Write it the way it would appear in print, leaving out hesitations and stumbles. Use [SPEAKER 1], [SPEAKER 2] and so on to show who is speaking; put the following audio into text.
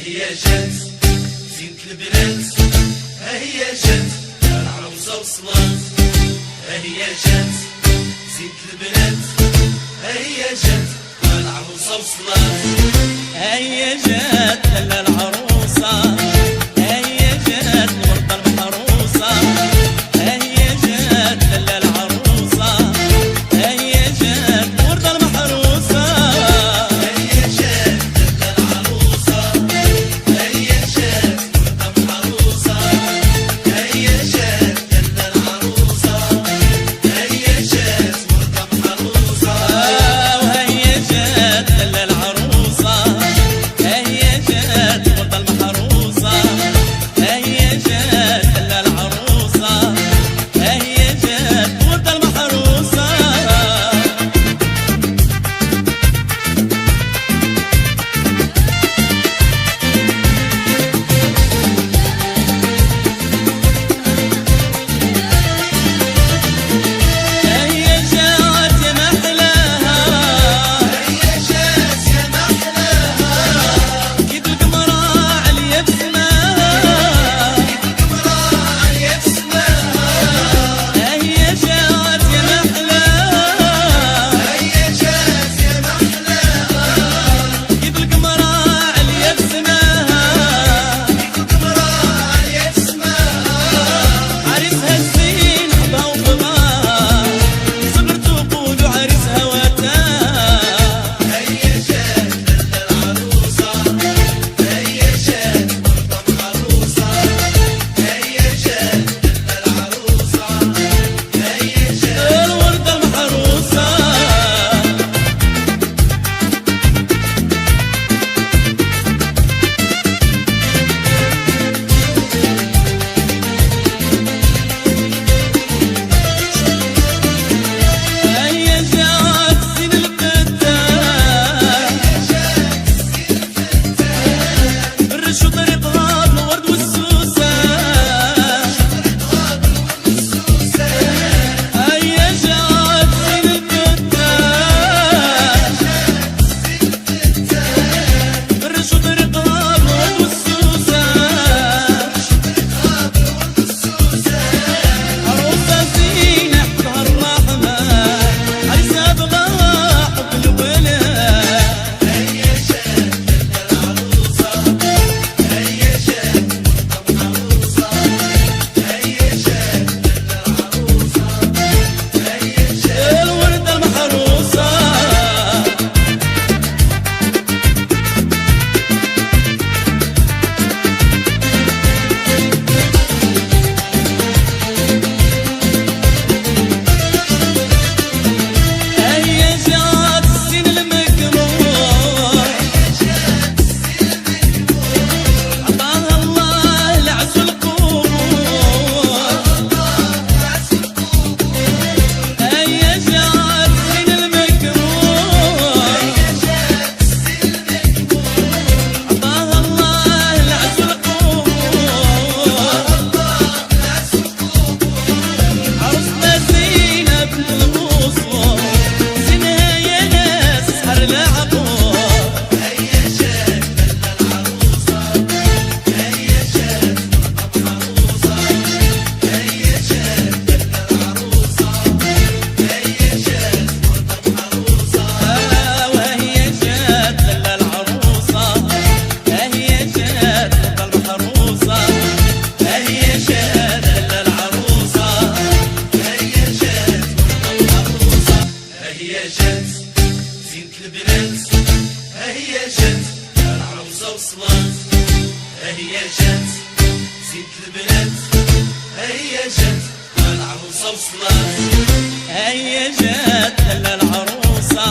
[SPEAKER 1] هي جات زينة البنات، هي جات العروسة وصلات، هي جات زينة البنات، هي جات العروسة وصلات،
[SPEAKER 2] هي جات العروسة، هي جات ورد المحروسة، هي جات العروسة، هي جات ورد المحروسة،
[SPEAKER 1] هي جات العروسة، هي جات ورد المحروسة، هي جات العروسة، هي جات ورد المحروسة،
[SPEAKER 2] وهي جات العروسة، هي جات ورد المحروسة، هي جات العروسة، هي جات ورد المحروسة. هي جات يا محلاها،
[SPEAKER 1] هي جات يا محلاها،
[SPEAKER 2] كيف القمرة عليا بسماها،
[SPEAKER 1] القمرة عالية بسماها،
[SPEAKER 2] هي جات يا محلاها،
[SPEAKER 1] هي جات يا محلاها،
[SPEAKER 2] كيف القمرة عليا بسماها،
[SPEAKER 1] القمرة عالية بسماها،
[SPEAKER 2] عريسها الزين حبها وطبعها، صبرت وقود وعريسها واتاها.
[SPEAKER 1] هي جات العروسة، هي جات ورد العروسة، هي جات العروسة، هي جات
[SPEAKER 2] الوردة المحروسة. هي جات زين الفتاة، الرش وطريقها بالورد والسوسة، هي جات زين الفتاة، الرش وطريقها بالورد والسوسة، عروسة زينة حبها الرحمن، عريسها بغاها حب الولاد.
[SPEAKER 1] هي جات العروسة، هي جات العروسة، هي جات العروسة، هي جات
[SPEAKER 2] الوردة المحروسة. هي جات الزين المكمور، عطاها الله العز والقبور، هي جات الزين المكمور، عطاها الله العز والقبور، عروسنا زينة بنت القصور، زينها يا ناس سحر العقول.
[SPEAKER 1] هي جات العروسة، هي جات العروسة، هي جات العروسة، هي جات العروسة،
[SPEAKER 2] وهي جات العروسة، هي جات المحروسة، هي جات العروسة.
[SPEAKER 1] هي جات العروسة، هي جات زينة البنات، هي جات العروسة وصلات، هي جات زينة البنات، هي جات العروسة وصلات،
[SPEAKER 2] هي جات العروسة،